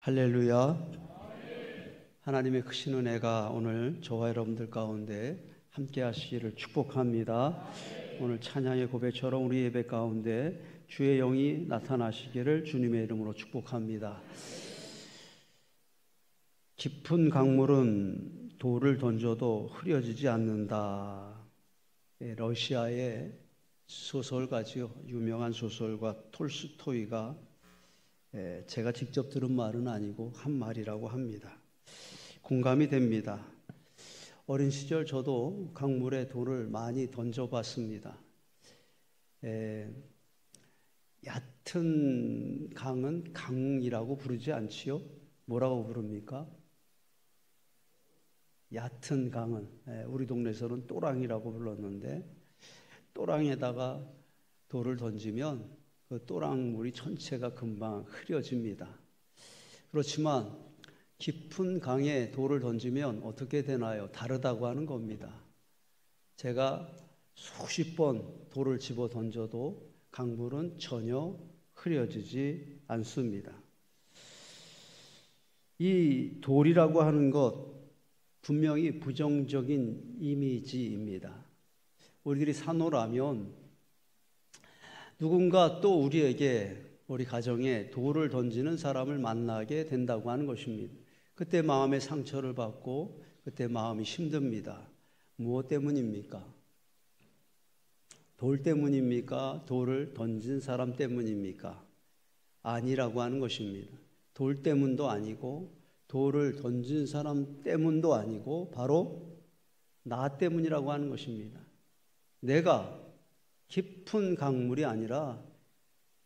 할렐루야. 하나님의 크신 은혜가 오늘 저와 여러분들 가운데 함께 하시기를 축복합니다. 오늘 찬양의 고백처럼 우리 예배 가운데 주의 영이 나타나시기를 주님의 이름으로 축복합니다. 깊은 강물은 돌을 던져도 흐려지지 않는다. 러시아의 소설가지요. 유명한 소설가 톨스토이가 제가 직접 들은 말은 아니고 한 말이라고 합니다. 공감이 됩니다. 어린 시절 저도 강물에 돌을 많이 던져봤습니다. 얕은 강은 강이라고 부르지 않지요? 뭐라고 부릅니까? 얕은 강은 우리 동네에서는 또랑이라고 불렀는데, 또랑에다가 돌을 던지면 그 또랑물이 전체가 금방 흐려집니다. 그렇지만 깊은 강에 돌을 던지면 어떻게 되나요? 다르다고 하는 겁니다. 제가 수십 번 돌을 집어 던져도 강물은 전혀 흐려지지 않습니다. 이 돌이라고 하는 것 분명히 부정적인 이미지입니다. 우리들이 산호라면 누군가 또 우리에게, 우리 가정에 돌을 던지는 사람을 만나게 된다고 하는 것입니다. 그때 마음의 상처를 받고 그때 마음이 힘듭니다. 무엇 때문입니까? 돌 때문입니까? 돌을 던진 사람 때문입니까? 아니라고 하는 것입니다. 돌 때문도 아니고 돌을 던진 사람 때문도 아니고 바로 나 때문이라고 하는 것입니다. 내가 깊은 강물이 아니라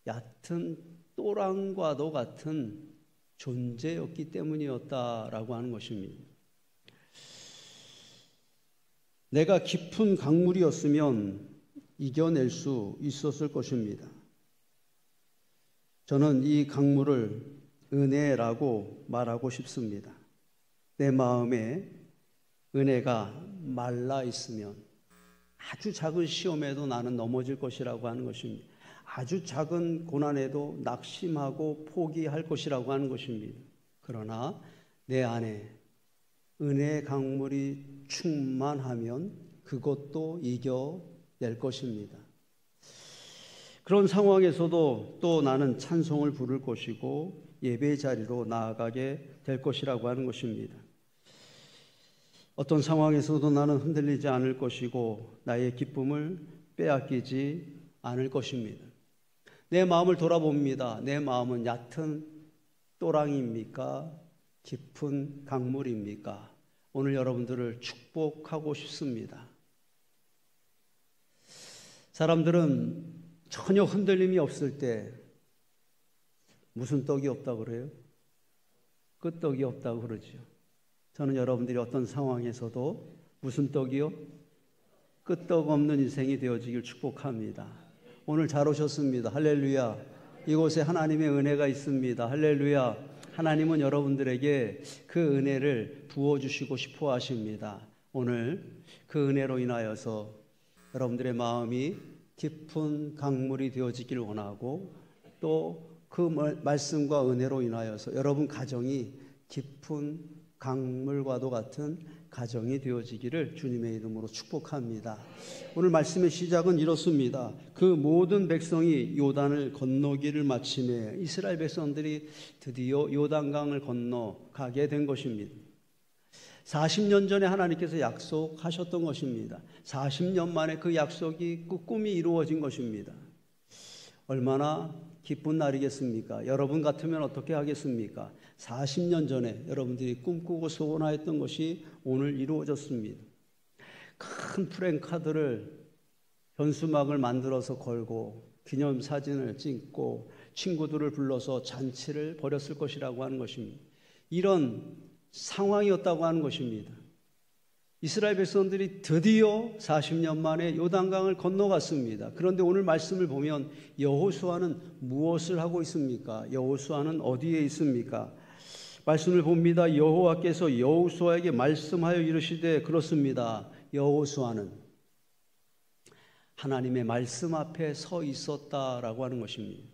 얕은 또랑과도 같은 존재였기 때문이었다라고 하는 것입니다. 내가 깊은 강물이었으면 이겨낼 수 있었을 것입니다. 저는 이 강물을 은혜라고 말하고 싶습니다. 내 마음에 은혜가 말라 있으면 아주 작은 시험에도 나는 넘어질 것이라고 하는 것입니다. 아주 작은 고난에도 낙심하고 포기할 것이라고 하는 것입니다. 그러나 내 안에 은혜의 강물이 충만하면 그것도 이겨낼 것입니다. 그런 상황에서도 또 나는 찬송을 부를 것이고 예배의 자리로 나아가게 될 것이라고 하는 것입니다. 어떤 상황에서도 나는 흔들리지 않을 것이고 나의 기쁨을 빼앗기지 않을 것입니다. 내 마음을 돌아봅니다. 내 마음은 얕은 또랑입니까? 깊은 강물입니까? 오늘 여러분들을 축복하고 싶습니다. 사람들은 전혀 흔들림이 없을 때 무슨 떡이 없다고 그래요? 끄떡이 없다고 그러죠. 저는 여러분들이 어떤 상황에서도 무슨 떡이요? 끄떡 없는 인생이 되어지길 축복합니다. 오늘 잘 오셨습니다. 할렐루야. 이곳에 하나님의 은혜가 있습니다. 할렐루야. 하나님은 여러분들에게 그 은혜를 부어주시고 싶어 하십니다. 오늘 그 은혜로 인하여서 여러분들의 마음이 깊은 강물이 되어지길 원하고 또 그 말씀과 은혜로 인하여서 여러분 가정이 깊은 강물과도 같은 가정이 되어지기를 주님의 이름으로 축복합니다. 오늘 말씀의 시작은 이렇습니다. 그 모든 백성이 요단을 건너기를 마침에 이스라엘 백성들이 드디어 요단강을 건너가게 된 것입니다. 40년 전에 하나님께서 약속하셨던 것입니다. 40년 만에 그 약속이, 그 꿈이 이루어진 것입니다. 얼마나 기쁜 날이겠습니까? 여러분 같으면 어떻게 하겠습니까? 40년 전에 여러분들이 꿈꾸고 소원하였던 것이 오늘 이루어졌습니다. 큰 프랭카드를, 현수막을 만들어서 걸고 기념사진을 찍고 친구들을 불러서 잔치를 벌였을 것이라고 하는 것입니다. 이런 상황이었다고 하는 것입니다. 이스라엘 백성들이 드디어 40년 만에 요단강을 건너갔습니다. 그런데 오늘 말씀을 보면 여호수아는 무엇을 하고 있습니까? 여호수아는 어디에 있습니까? 말씀을 봅니다. 여호와께서 여호수아에게 말씀하여 이르시되, 그렇습니다. 여호수아는 하나님의 말씀 앞에 서 있었다라고 하는 것입니다.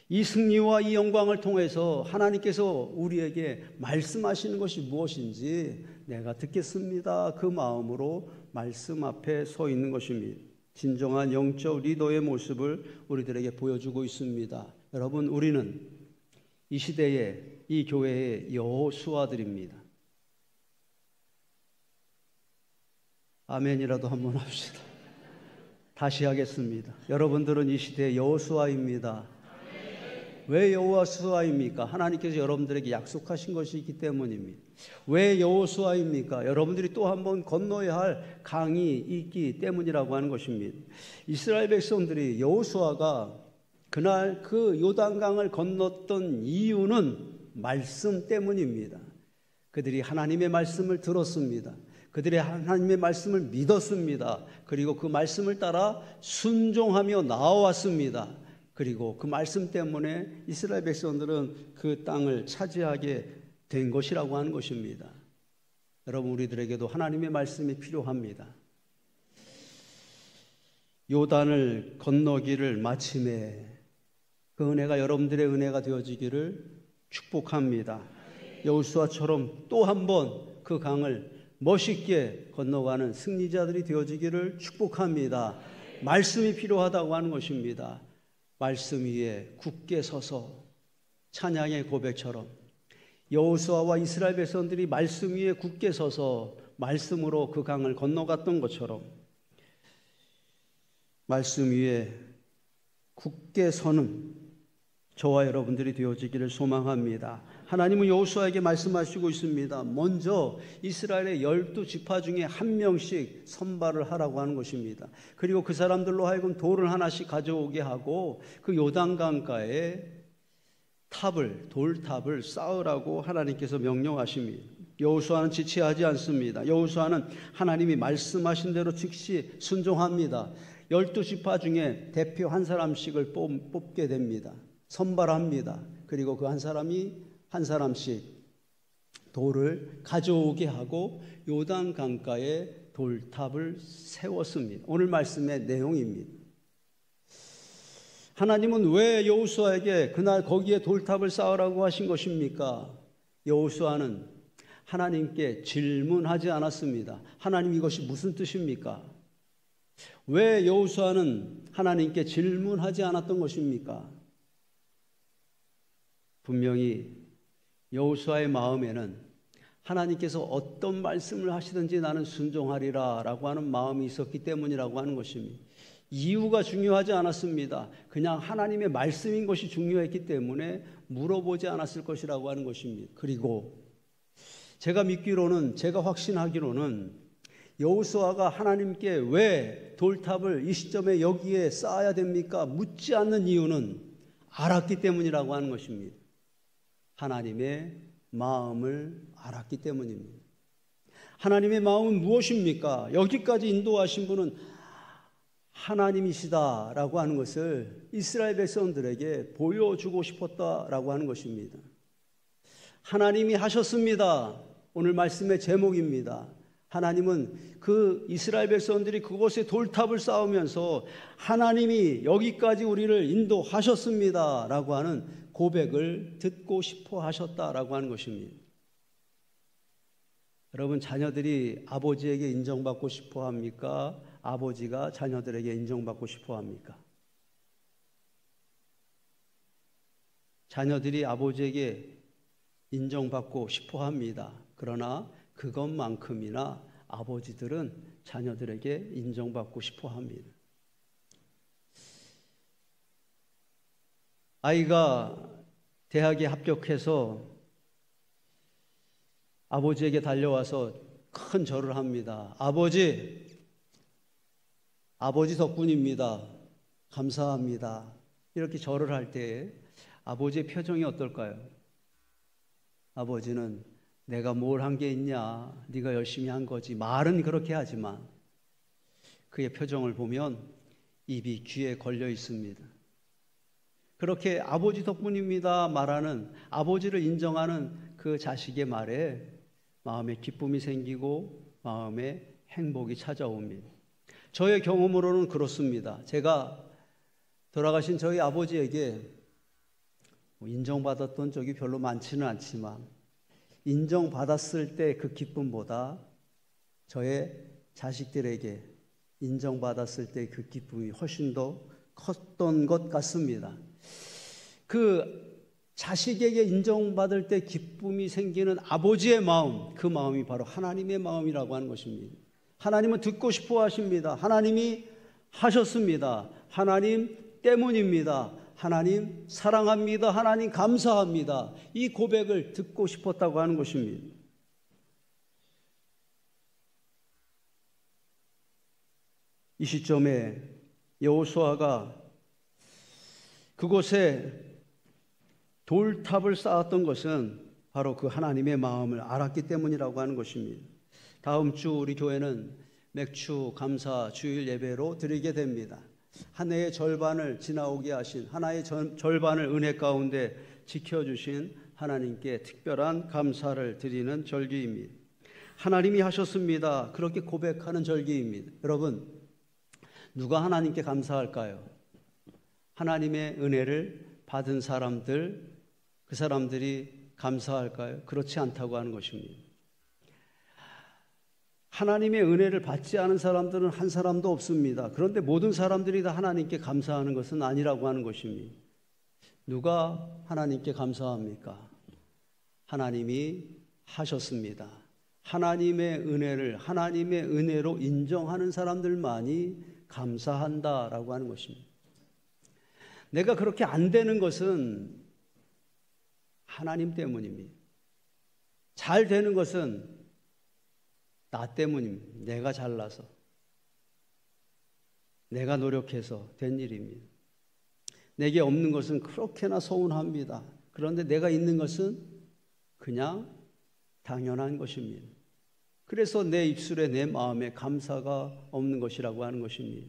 이 승리와 이 영광을 통해서 하나님께서 우리에게 말씀하시는 것이 무엇인지 내가 듣겠습니다. 그 마음으로 말씀 앞에 서 있는 것입니다. 진정한 영적 리더의 모습을 우리들에게 보여주고 있습니다. 여러분, 우리는 이 시대의 이 교회의 여호수아들입니다. 아멘이라도 한번 합시다. 다시 하겠습니다. 여러분들은 이 시대의 여호수아입니다. 왜 여호수아입니까? 하나님께서 여러분들에게 약속하신 것이 있기 때문입니다. 왜 여호수아입니까? 여러분들이 또 한 번 건너야 할 강이 있기 때문이라고 하는 것입니다. 이스라엘 백성들이 여호수아가 그날 그 요단강을 건넜던 이유는 말씀 때문입니다. 그들이 하나님의 말씀을 들었습니다. 그들이 하나님의 말씀을 믿었습니다. 그리고 그 말씀을 따라 순종하며 나아왔습니다. 그리고 그 말씀 때문에 이스라엘 백성들은 그 땅을 차지하게 된 것이라고 하는 것입니다. 여러분, 우리들에게도 하나님의 말씀이 필요합니다. 요단을 건너기를 마침에 그 은혜가 여러분들의 은혜가 되어지기를 축복합니다. 여호수아처럼 또 한 번 그 강을 멋있게 건너가는 승리자들이 되어지기를 축복합니다. 말씀이 필요하다고 하는 것입니다. 말씀 위에 굳게 서서 찬양의 고백처럼 여호수아와 이스라엘 백성들이 말씀 위에 굳게 서서 말씀으로 그 강을 건너갔던 것처럼 말씀 위에 굳게 서는 저와 여러분들이 되어지기를 소망합니다. 하나님은 여호수아에게 말씀하시고 있습니다. 먼저 이스라엘의 12지파 중에 한 명씩 선발을 하라고 하는 것입니다. 그리고 그 사람들로 하여금 돌을 하나씩 가져오게 하고 그 요단강가에 돌탑을 쌓으라고 하나님께서 명령하십니다. 여호수아는 지체하지 않습니다. 여호수아는 하나님이 말씀하신 대로 즉시 순종합니다. 12지파 중에 대표 한 사람씩을 뽑게 됩니다. 선발합니다. 그리고 그 한 사람씩 돌을 가져오게 하고 요단 강가에 돌탑을 세웠습니다. 오늘 말씀의 내용입니다. 하나님은 왜 여호수아에게 그날 거기에 돌탑을 쌓으라고 하신 것입니까? 여호수아는 하나님께 질문하지 않았습니다. 하나님, 이것이 무슨 뜻입니까? 왜 여호수아는 하나님께 질문하지 않았던 것입니까? 분명히 여호수아의 마음에는 하나님께서 어떤 말씀을 하시든지 나는 순종하리라 라고 하는 마음이 있었기 때문이라고 하는 것입니다. 이유가 중요하지 않았습니다. 그냥 하나님의 말씀인 것이 중요했기 때문에 물어보지 않았을 것이라고 하는 것입니다. 그리고 제가 확신하기로는 여호수아가 하나님께 왜 돌탑을 이 시점에 여기에 쌓아야 됩니까? 묻지 않는 이유는 알았기 때문이라고 하는 것입니다. 하나님의 마음을 알았기 때문입니다. 하나님의 마음은 무엇입니까? 여기까지 인도하신 분은 하나님이시다라고 하는 것을 이스라엘 백성들에게 보여주고 싶었다라고 하는 것입니다. 하나님이 하셨습니다. 오늘 말씀의 제목입니다. 하나님은 그 이스라엘 백성들이 그곳에 돌탑을 쌓으면서 하나님이 여기까지 우리를 인도하셨습니다 라고 하는 고백을 듣고 싶어 하셨다라고 하는 것입니다. 여러분, 자녀들이 아버지에게 인정받고 싶어 합니까? 아버지가 자녀들에게 인정받고 싶어 합니까? 자녀들이 아버지에게 인정받고 싶어 합니다. 그러나 그것만큼이나 아버지들은 자녀들에게 인정받고 싶어 합니다. 아이가 대학에 합격해서 아버지에게 달려와서 큰 절을 합니다. 아버지 덕분입니다. 감사합니다. 이렇게 절을 할 때 아버지의 표정이 어떨까요? 아버지는 내가 뭘 한 게 있냐? 네가 열심히 한 거지. 말은 그렇게 하지만 그의 표정을 보면 입이 귀에 걸려 있습니다. 그렇게 아버지 덕분입니다 말하는, 아버지를 인정하는 그 자식의 말에 마음에 기쁨이 생기고 마음에 행복이 찾아옵니다. 저의 경험으로는 그렇습니다. 제가 돌아가신 저희 아버지에게 인정받았던 적이 별로 많지는 않지만 인정받았을 때 그 기쁨보다 저의 자식들에게 인정받았을 때 그 기쁨이 훨씬 더 컸던 것 같습니다. 그 자식에게 인정받을 때 기쁨이 생기는 아버지의 마음, 그 마음이 바로 하나님의 마음이라고 하는 것입니다. 하나님은 듣고 싶어 하십니다. 하나님이 하셨습니다. 하나님 때문입니다. 하나님 사랑합니다. 하나님 감사합니다. 이 고백을 듣고 싶었다고 하는 것입니다. 이 시점에 여호수아가 그곳에 돌탑을 쌓았던 것은 바로 그 하나님의 마음을 알았기 때문이라고 하는 것입니다. 다음 주 우리 교회는 맥주 감사 주일 예배로 드리게 됩니다. 한 해의 절반을 지나오게 하신, 하나의 절반을 은혜 가운데 지켜주신 하나님께 특별한 감사를 드리는 절기입니다. 하나님이 하셨습니다. 그렇게 고백하는 절기입니다. 여러분, 누가 하나님께 감사할까요? 하나님의 은혜를 받은 사람들, 그 사람들이 감사할까요? 그렇지 않다고 하는 것입니다. 하나님의 은혜를 받지 않은 사람들은 한 사람도 없습니다. 그런데 모든 사람들이 다 하나님께 감사하는 것은 아니라고 하는 것입니다. 누가 하나님께 감사합니까? 하나님이 하셨습니다. 하나님의 은혜를 하나님의 은혜로 인정하는 사람들만이 감사한다라고 하는 것입니다. 내가 그렇게 안 되는 것은 하나님 때문입니다. 잘 되는 것은 나 때문입니다. 내가 잘나서, 내가 노력해서 된 일입니다. 내게 없는 것은 그렇게나 서운합니다. 그런데 내가 있는 것은 그냥 당연한 것입니다. 그래서 내 입술에 내 마음에 감사가 없는 것이라고 하는 것입니다.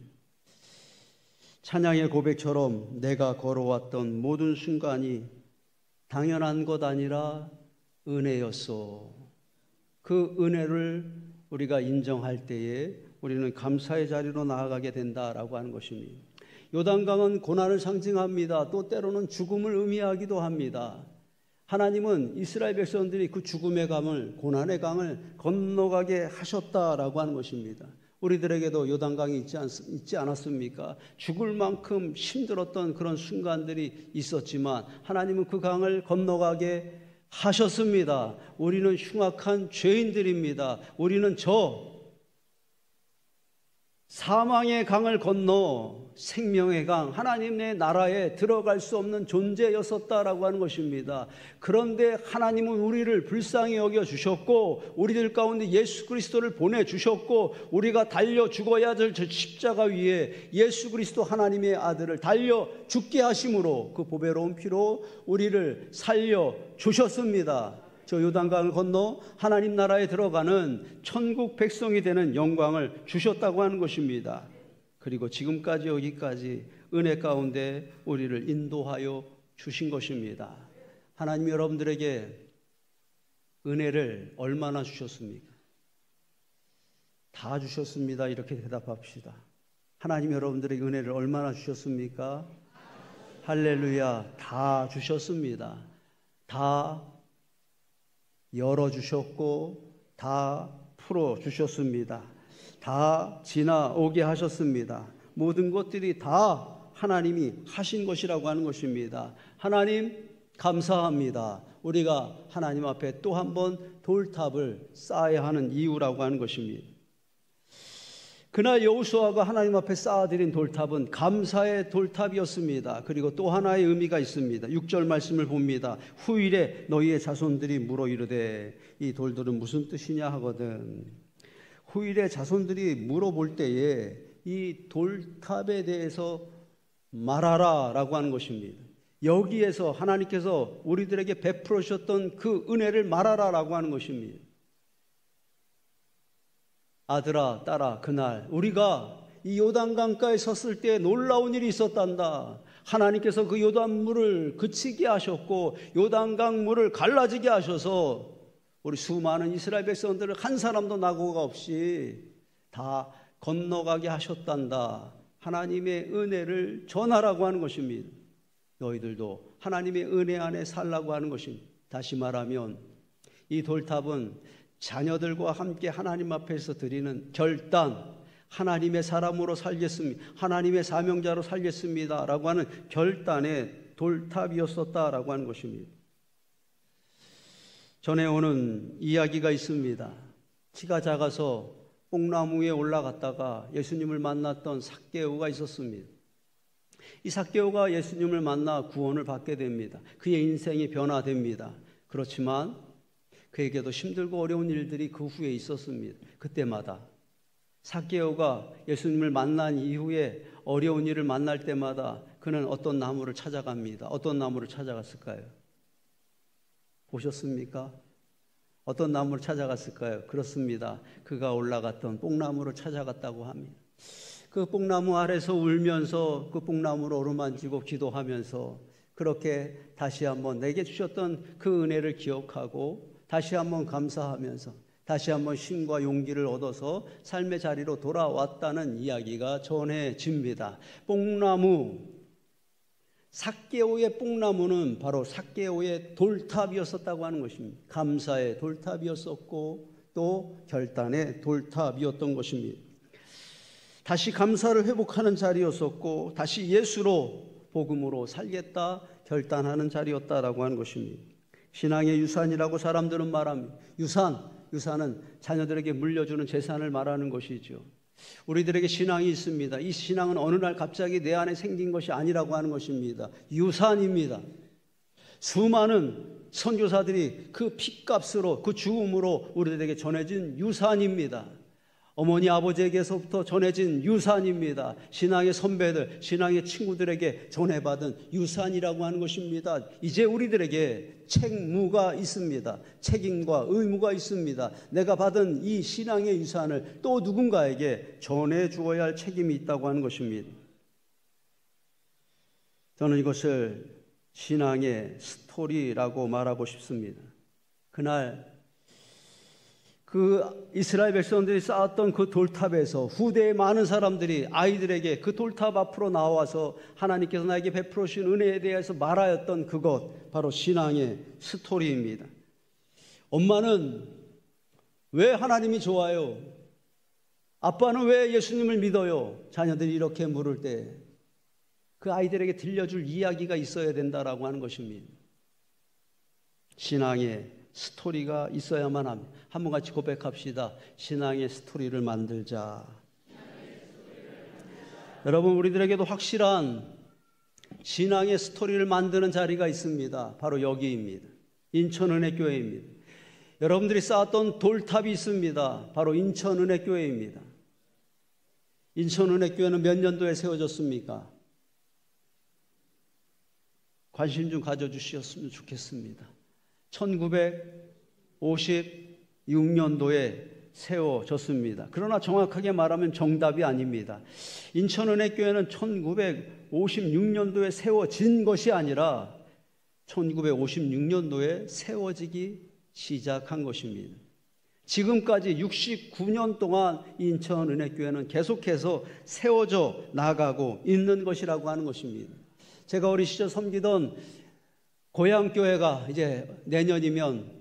찬양의 고백처럼 내가 걸어왔던 모든 순간이 당연한 것 아니라 은혜였소. 그 은혜를 우리가 인정할 때에 우리는 감사의 자리로 나아가게 된다라고 하는 것입니다. 요단강은 고난을 상징합니다. 또 때로는 죽음을 의미하기도 합니다. 하나님은 이스라엘 백성들이 그 죽음의 강을, 고난의 강을 건너가게 하셨다라고 하는 것입니다. 우리들에게도 요단강이 있지 않았습니까? 죽을 만큼 힘들었던 그런 순간들이 있었지만 하나님은 그 강을 건너가게 하셨습니다. 우리는 흉악한 죄인들입니다. 우리는 사망의 강을 건너 생명의 강, 하나님의 나라에 들어갈 수 없는 존재였었다라고 하는 것입니다. 그런데 하나님은 우리를 불쌍히 여겨 주셨고 우리들 가운데 예수 그리스도를 보내주셨고 우리가 달려 죽어야 될 저 십자가 위에 예수 그리스도 하나님의 아들을 달려 죽게 하심으로 그 보배로운 피로 우리를 살려 주셨습니다. 저 요단강을 건너 하나님 나라에 들어가는 천국 백성이 되는 영광을 주셨다고 하는 것입니다. 그리고 지금까지 여기까지 은혜 가운데 우리를 인도하여 주신 것입니다. 하나님 여러분들에게 은혜를 얼마나 주셨습니까? 다 주셨습니다. 이렇게 대답합시다. 하나님 여러분들에게 은혜를 얼마나 주셨습니까? 할렐루야. 다 주셨습니다. 다 열어주셨고 다 풀어주셨습니다. 다 지나오게 하셨습니다. 모든 것들이 다 하나님이 하신 것이라고 하는 것입니다. 하나님 감사합니다. 우리가 하나님 앞에 또 한 번 돌탑을 쌓아야 하는 이유라고 하는 것입니다. 그날 여호수아가 하나님 앞에 쌓아드린 돌탑은 감사의 돌탑이었습니다. 그리고 또 하나의 의미가 있습니다. 6절 말씀을 봅니다. 후일에 너희의 자손들이 물어 이르되, 이 돌들은 무슨 뜻이냐 하거든. 후일에 자손들이 물어볼 때에 이 돌탑에 대해서 말하라 라고 하는 것입니다. 여기에서 하나님께서 우리들에게 베풀어 주셨던 그 은혜를 말하라 라고 하는 것입니다. 아들아 딸아, 그날 우리가 이 요단강가에 섰을 때 놀라운 일이 있었단다. 하나님께서 그 요단물을 그치게 하셨고 요단강 물을 갈라지게 하셔서 우리 수많은 이스라엘 백성들을 한 사람도 낙오가 없이 다 건너가게 하셨단다. 하나님의 은혜를 전하라고 하는 것입니다. 너희들도 하나님의 은혜 안에 살라고 하는 것입니다. 다시 말하면 이 돌탑은 자녀들과 함께 하나님 앞에서 드리는 결단, 하나님의 사람으로 살겠습니다, 하나님의 사명자로 살겠습니다 라고 하는 결단의 돌탑이었었다라고 하는 것입니다. 전해오는 이야기가 있습니다. 키가 작아서 뽕나무에 올라갔다가 예수님을 만났던 삭개오가 있었습니다. 이 삭개오가 예수님을 만나 구원을 받게 됩니다. 그의 인생이 변화됩니다. 그렇지만 그에게도 힘들고 어려운 일들이 그 후에 있었습니다. 그때마다 삭개오가 예수님을 만난 이후에 어려운 일을 만날 때마다 그는 어떤 나무를 찾아갑니다. 어떤 나무를 찾아갔을까요? 보셨습니까? 어떤 나무를 찾아갔을까요? 그렇습니다. 그가 올라갔던 뽕나무를 찾아갔다고 합니다. 그 뽕나무 아래서 울면서 그 뽕나무를 어루만지고 기도하면서 그렇게 다시 한번 내게 주셨던 그 은혜를 기억하고 다시 한번 감사하면서 다시 한번 힘과 용기를 얻어서 삶의 자리로 돌아왔다는 이야기가 전해집니다. 뽕나무, 삭개오의 뽕나무는 바로 삭개오의 돌탑이었었다고 하는 것입니다. 감사의 돌탑이었었고 또 결단의 돌탑이었던 것입니다. 다시 감사를 회복하는 자리였었고 다시 예수로 복음으로 살겠다 결단하는 자리였다라고 하는 것입니다. 신앙의 유산이라고 사람들은 말합니다. 유산은 자녀들에게 물려주는 재산을 말하는 것이죠. 우리들에게 신앙이 있습니다. 이 신앙은 어느 날 갑자기 내 안에 생긴 것이 아니라고 하는 것입니다. 유산입니다. 수많은 선교사들이 그 핏값으로 그 죽음으로 우리들에게 전해진 유산입니다. 어머니 아버지에게서부터 전해진 유산입니다. 신앙의 선배들, 신앙의 친구들에게 전해받은 유산이라고 하는 것입니다. 이제 우리들에게 책무가 있습니다. 책임과 의무가 있습니다. 내가 받은 이 신앙의 유산을 또 누군가에게 전해 주어야 할 책임이 있다고 하는 것입니다. 저는 이것을 신앙의 스토리라고 말하고 싶습니다. 그날 그 이스라엘 백성들이 쌓았던 그 돌탑에서 후대의 많은 사람들이 아이들에게 그 돌탑 앞으로 나와서 하나님께서 나에게 베풀어 주신 은혜에 대해서 말하였던 그것, 바로 신앙의 스토리입니다. 엄마는 왜 하나님이 좋아요? 아빠는 왜 예수님을 믿어요? 자녀들이 이렇게 물을 때 그 아이들에게 들려줄 이야기가 있어야 된다라고 하는 것입니다. 신앙의 스토리가 있어야만 합니다. 한번 같이 고백합시다. 신앙의 스토리를 만들자. 여러분, 우리들에게도 확실한 신앙의 스토리를 만드는 자리가 있습니다. 바로 여기입니다. 인천은혜교회입니다. 여러분들이 쌓았던 돌탑이 있습니다. 바로 인천은혜교회입니다. 인천은혜교회는 몇 년도에 세워졌습니까? 관심 좀 가져주셨으면 좋겠습니다. 1956년도에 세워졌습니다. 그러나 정확하게 말하면 정답이 아닙니다. 인천은혜교회는 1956년도에 세워진 것이 아니라 1956년도에 세워지기 시작한 것입니다. 지금까지 69년 동안 인천은혜교회는 계속해서 세워져 나가고 있는 것이라고 하는 것입니다. 제가 어린 시절 섬기던 고향교회가 이제 내년이면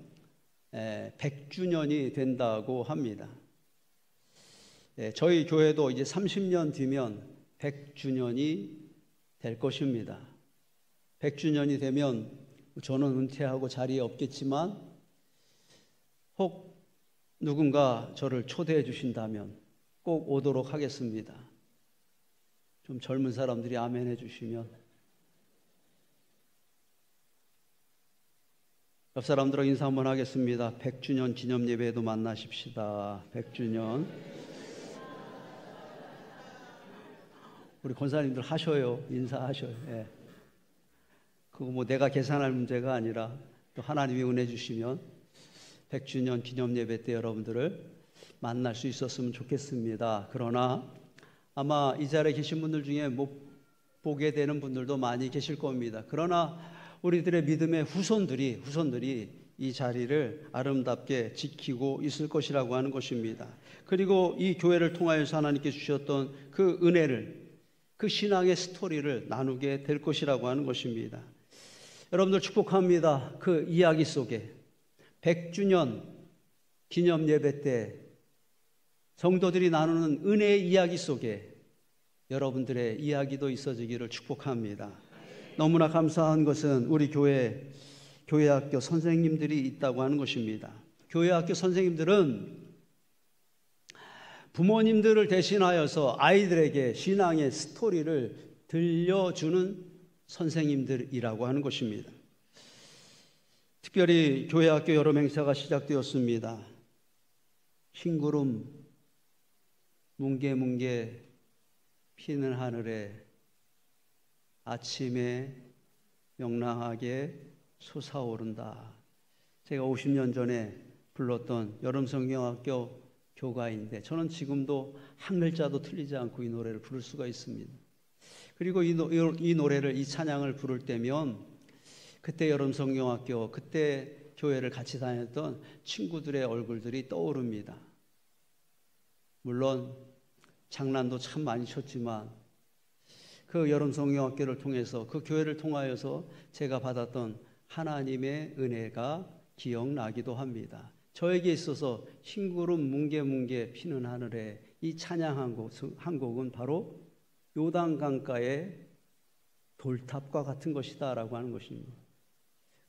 100주년이 된다고 합니다. 저희 교회도 이제 30년 뒤면 100주년이 될 것입니다. 100주년이 되면 저는 은퇴하고 자리에 없겠지만 혹 누군가 저를 초대해 주신다면 꼭 오도록 하겠습니다. 좀 젊은 사람들이 아멘 해 주시면. 옆 사람들하고 인사 한번 하겠습니다. 100주년 기념 예배에도 만나십시다. 100주년. 우리 권사님들 하셔요. 인사하셔요. 예. 그거 뭐 내가 계산할 문제가 아니라 또 하나님이 은혜 주시면 100주년 기념 예배 때 여러분들을 만날 수 있었으면 좋겠습니다. 그러나 아마 이 자리에 계신 분들 중에 못 보게 되는 분들도 많이 계실 겁니다. 그러나 우리들의 믿음의 후손들이 이 자리를 아름답게 지키고 있을 것이라고 하는 것입니다. 그리고 이 교회를 통하여서 하나님께 주셨던 그 은혜를, 그 신앙의 스토리를 나누게 될 것이라고 하는 것입니다. 여러분들 축복합니다. 그 이야기 속에 100주년 기념 예배 때 성도들이 나누는 은혜의 이야기 속에 여러분들의 이야기도 있어지기를 축복합니다. 너무나 감사한 것은 우리 교회학교 선생님들이 있다고 하는 것입니다. 교회학교 선생님들은 부모님들을 대신하여서 아이들에게 신앙의 스토리를 들려주는 선생님들이라고 하는 것입니다. 특별히 교회학교 여름 행사가 시작되었습니다. 흰구름 뭉게뭉게 피는 하늘에 아침에 명랑하게 솟아오른다. 제가 50년 전에 불렀던 여름성경학교 교가인데 저는 지금도 한 글자도 틀리지 않고 이 노래를 부를 수가 있습니다. 그리고 이 노래를, 이 찬양을 부를 때면 그때 여름성경학교, 그때 교회를 같이 다녔던 친구들의 얼굴들이 떠오릅니다. 물론 장난도 참 많이 쳤지만 그 여름성경학교를 통해서, 그 교회를 통하여서 제가 받았던 하나님의 은혜가 기억나기도 합니다. 저에게 있어서 흰구름 뭉게뭉게 피는 하늘에 이 찬양 한 곡은 바로 요단강가의 돌탑과 같은 것이다 라고 하는 것입니다.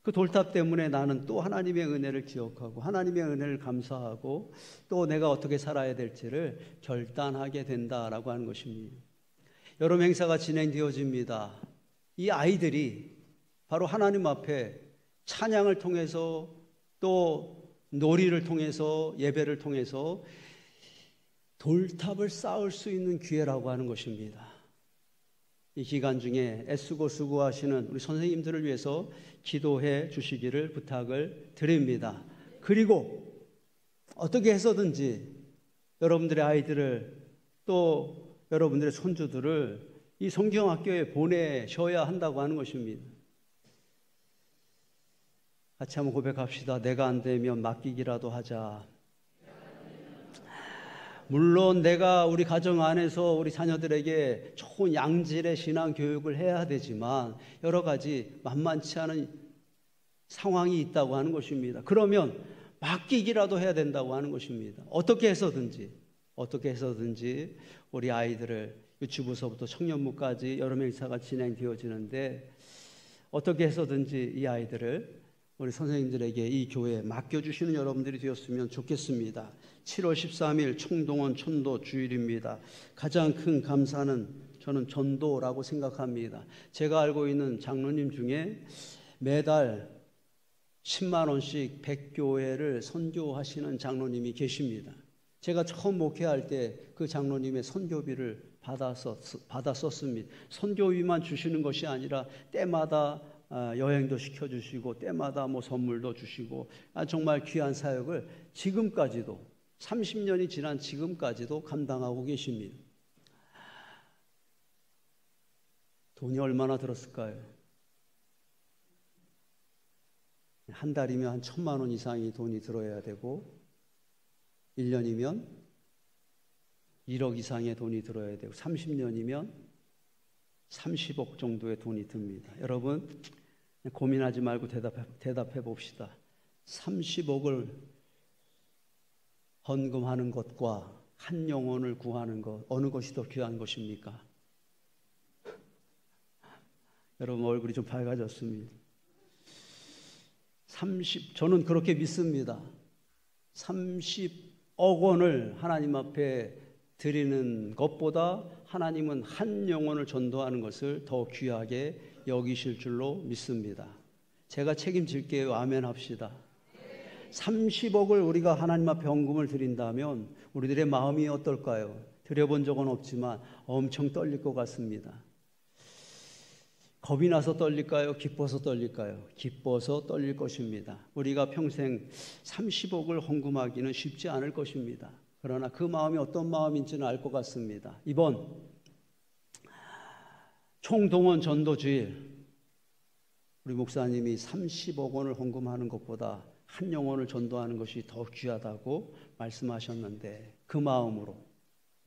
그 돌탑 때문에 나는 또 하나님의 은혜를 기억하고 하나님의 은혜를 감사하고 또 내가 어떻게 살아야 될지를 결단하게 된다라고 하는 것입니다. 여름 행사가 진행되어집니다. 이 아이들이 바로 하나님 앞에 찬양을 통해서 또 놀이를 통해서 예배를 통해서 돌탑을 쌓을 수 있는 기회라고 하는 것입니다. 이 기간 중에 애쓰고 수고하시는 우리 선생님들을 위해서 기도해 주시기를 부탁을 드립니다. 그리고 어떻게 해서든지 여러분들의 아이들을 또 여러분들의 손주들을 이 성경학교에 보내셔야 한다고 하는 것입니다. 같이 한번 고백합시다. 내가 안 되면 맡기기라도 하자. 물론 내가 우리 가정 안에서 우리 자녀들에게 좋은 양질의 신앙 교육을 해야 되지만 여러 가지 만만치 않은 상황이 있다고 하는 것입니다. 그러면 맡기기라도 해야 된다고 하는 것입니다. 어떻게 해서든지 우리 아이들을 유치부서부터 청년부까지 여름 행사가 진행되어지는데 어떻게 해서든지 이 아이들을 우리 선생님들에게 이 교회에 맡겨주시는 여러분들이 되었으면 좋겠습니다. 7월 13일 총동원 천도 주일입니다. 가장 큰 감사는 저는 전도라고 생각합니다. 제가 알고 있는 장로님 중에 매달 10만 원씩 100교회를 선교하시는 장로님이 계십니다. 제가 처음 목회할 때 그 장로님의 선교비를 받았었습니다. 선교비만 주시는 것이 아니라 때마다 여행도 시켜주시고 때마다 선물도 주시고 정말 귀한 사역을 지금까지도 30년이 지난 지금까지도 감당하고 계십니다. 돈이 얼마나 들었을까요? 한 달이면 한 1,000만 원 이상이 돈이 들어야 되고 1년이면 1억 이상의 돈이 들어야 되고 30년이면 30억 정도의 돈이 듭니다. 여러분 고민하지 말고 대답해 봅시다. 30억을 헌금하는 것과 한 영혼을 구하는 것, 어느 것이 더 귀한 것입니까? 여러분 얼굴이 좀 밝아졌습니다. 저는 그렇게 믿습니다. 30억 원을 하나님 앞에 드리는 것보다 하나님은 한 영혼을 전도하는 것을 더 귀하게 여기실 줄로 믿습니다. 제가 책임질게요. 아멘 합시다. 30억을 우리가 하나님 앞에 헌금을 드린다면 우리들의 마음이 어떨까요? 드려본 적은 없지만 엄청 떨릴 것 같습니다. 겁이 나서 떨릴까요? 기뻐서 떨릴까요? 기뻐서 떨릴 것입니다. 우리가 평생 30억을 헌금하기는 쉽지 않을 것입니다. 그러나 그 마음이 어떤 마음인지는 알 것 같습니다. 이번 총동원 전도주일 우리 목사님이 30억 원을 헌금하는 것보다 한 영혼을 전도하는 것이 더 귀하다고 말씀하셨는데 그 마음으로,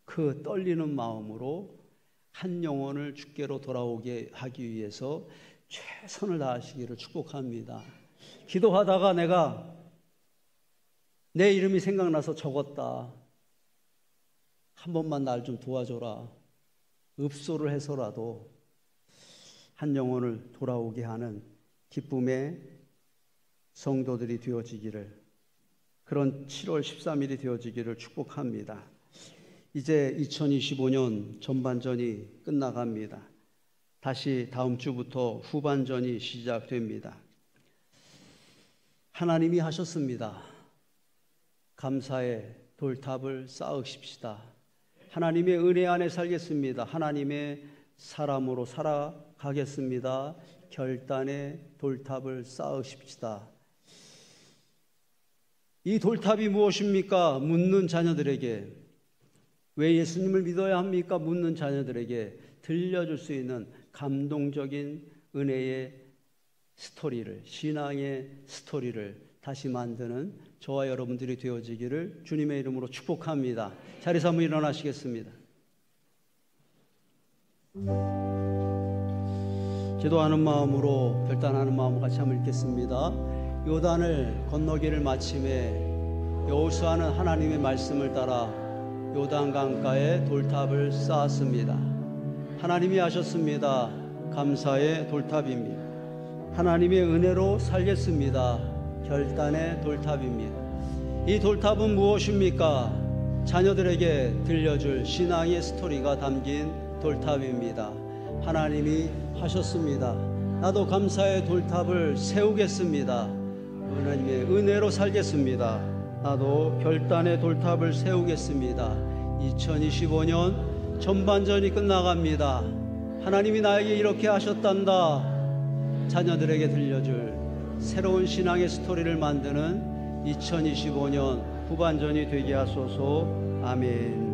그 떨리는 마음으로 한 영혼을 주께로 돌아오게 하기 위해서 최선을 다하시기를 축복합니다. 기도하다가 내가 내 이름이 생각나서 적었다. 한 번만 날 좀 도와줘라. 읍소를 해서라도 한 영혼을 돌아오게 하는 기쁨의 성도들이 되어지기를, 그런 7월 13일이 되어지기를 축복합니다. 이제 2025년 전반전이 끝나갑니다. 다시 다음 주부터 후반전이 시작됩니다. 하나님이 하셨습니다. 감사의 돌탑을 쌓으십시다. 하나님의 은혜 안에 살겠습니다. 하나님의 사람으로 살아가겠습니다. 결단의 돌탑을 쌓으십시다. 이 돌탑이 무엇입니까? 묻는 자녀들에게, 왜 예수님을 믿어야 합니까? 묻는 자녀들에게 들려줄 수 있는 감동적인 은혜의 스토리를, 신앙의 스토리를 다시 만드는 저와 여러분들이 되어지기를 주님의 이름으로 축복합니다. 자리에서 한번 일어나시겠습니다. 기도하는 마음으로, 결단하는 마음으로 같이 한번 읽겠습니다. 요단을 건너기를 마침에 여호수아는 하나님의 말씀을 따라 요단 강가에 돌탑을 쌓았습니다. 하나님이 하셨습니다. 감사의 돌탑입니다. 하나님의 은혜로 살겠습니다. 결단의 돌탑입니다. 이 돌탑은 무엇입니까? 자녀들에게 들려줄 신앙의 스토리가 담긴 돌탑입니다. 하나님이 하셨습니다. 나도 감사의 돌탑을 세우겠습니다. 하나님의 은혜로 살겠습니다. 나도 결단의 돌탑을 세우겠습니다. 2025년 전반전이 끝나갑니다. 하나님이 나에게 이렇게 하셨단다. 자녀들에게 들려줄 새로운 신앙의 스토리를 만드는 2025년 후반전이 되게 하소서. 아멘.